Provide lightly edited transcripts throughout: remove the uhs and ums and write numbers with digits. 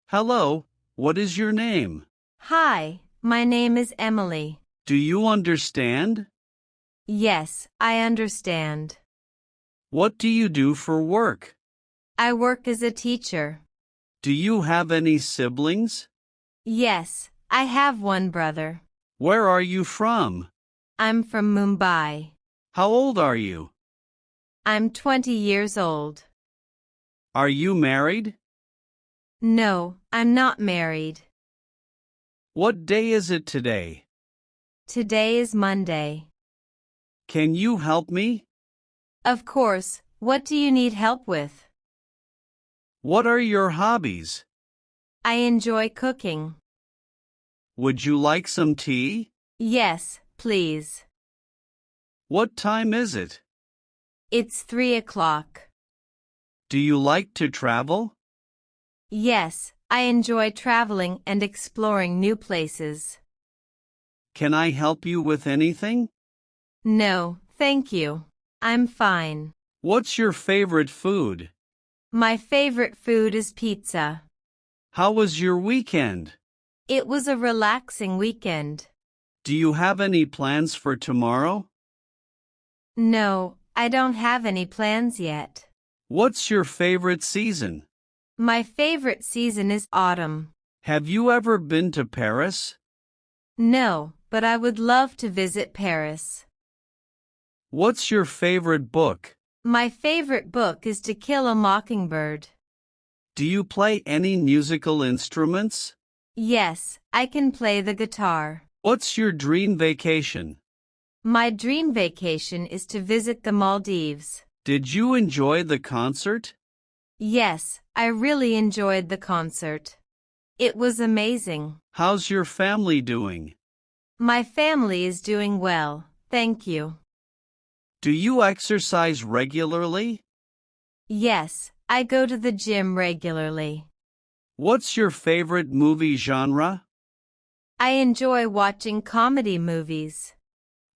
Hello, what is your name? Hi, my name is Emily. Do you understand? Yes, I understand. What do you do for work? I work as a teacher. Do you have any siblings? Yes, I have one brother. Where are you from? I'm from Mumbai. How old are you? I'm 20 years old. Are you married? No, I'm not married. What day is it today? Today is Monday. Can you help me? Of course, what do you need help with? What are your hobbies? I enjoy cooking. Would you like some tea? Yes, please. What time is it? It's 3 o'clock. Do you like to travel? Yes, I enjoy traveling and exploring new places. Can I help you with anything? No, thank you. I'm fine. What's your favorite food? My favorite food is pizza. How was your weekend? It was a relaxing weekend. Do you have any plans for tomorrow? No, I don't have any plans yet. What's your favorite season? My favorite season is autumn. Have you ever been to Paris? No, but I would love to visit Paris. What's your favorite book? My favorite book is To Kill a Mockingbird. Do you play any musical instruments? Yes, I can play the guitar. What's your dream vacation? My dream vacation is to visit the Maldives. Did you enjoy the concert? Yes, I really enjoyed the concert. It was amazing. How's your family doing? My family is doing well, thank you. Do you exercise regularly? Yes, I go to the gym regularly. What's your favorite movie genre? I enjoy watching comedy movies.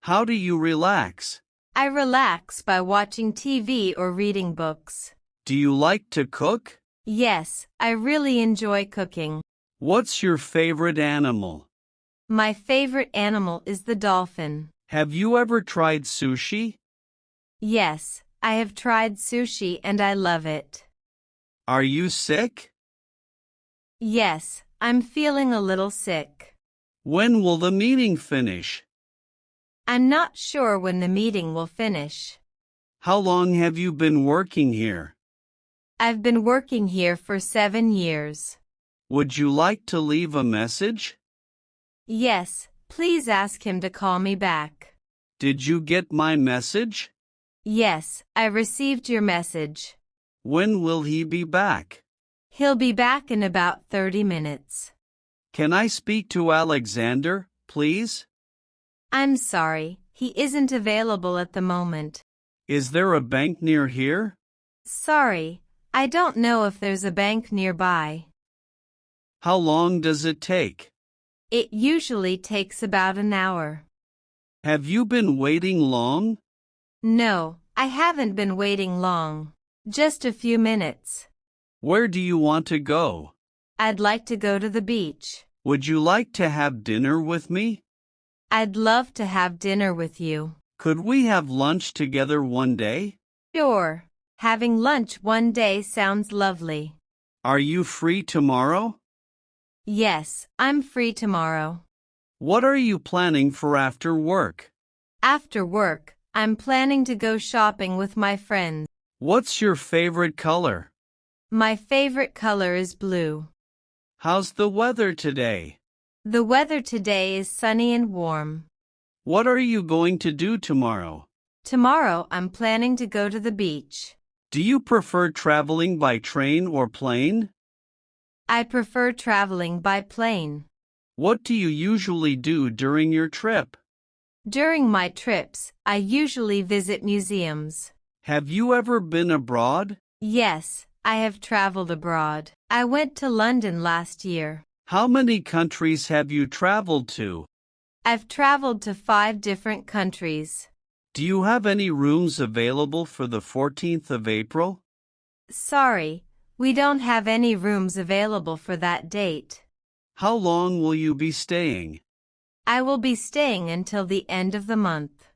How do you relax? I relax by watching TV or reading books. Do you like to cook? Yes, I really enjoy cooking. What's your favorite animal? My favorite animal is the dolphin. Have you ever tried sushi? Yes, I have tried sushi and I love it. Are you sick? Yes, I'm feeling a little sick. When will the meeting finish? I'm not sure when the meeting will finish. How long have you been working here? I've been working here for 7 years. Would you like to leave a message? Yes, please ask him to call me back. Did you get my message? Yes, I received your message. When will he be back? He'll be back in about 30 minutes. Can I speak to Alexander, please? I'm sorry, he isn't available at the moment. Is there a bank near here? Sorry, I don't know if there's a bank nearby. How long does it take? It usually takes about an hour. Have you been waiting long? No, I haven't been waiting long. Just a few minutes. Where do you want to go? I'd like to go to the beach. Would you like to have dinner with me? I'd love to have dinner with you. Could we have lunch together one day? Sure. Having lunch one day sounds lovely. Are you free tomorrow? Yes, I'm free tomorrow. What are you planning for after work? After work, I'm planning to go shopping with my friends. What's your favorite color? My favorite color is blue. How's the weather today? The weather today is sunny and warm. What are you going to do tomorrow? Tomorrow I'm planning to go to the beach. Do you prefer traveling by train or plane? I prefer traveling by plane. What do you usually do during your trip? During my trips, I usually visit museums. Have you ever been abroad? Yes, I have traveled abroad. I went to London last year. How many countries have you traveled to? I've traveled to 5 different countries. Do you have any rooms available for the 14th of April? Sorry, We don't have any rooms available for that date. How long will you be staying? I will be staying until the end of the month.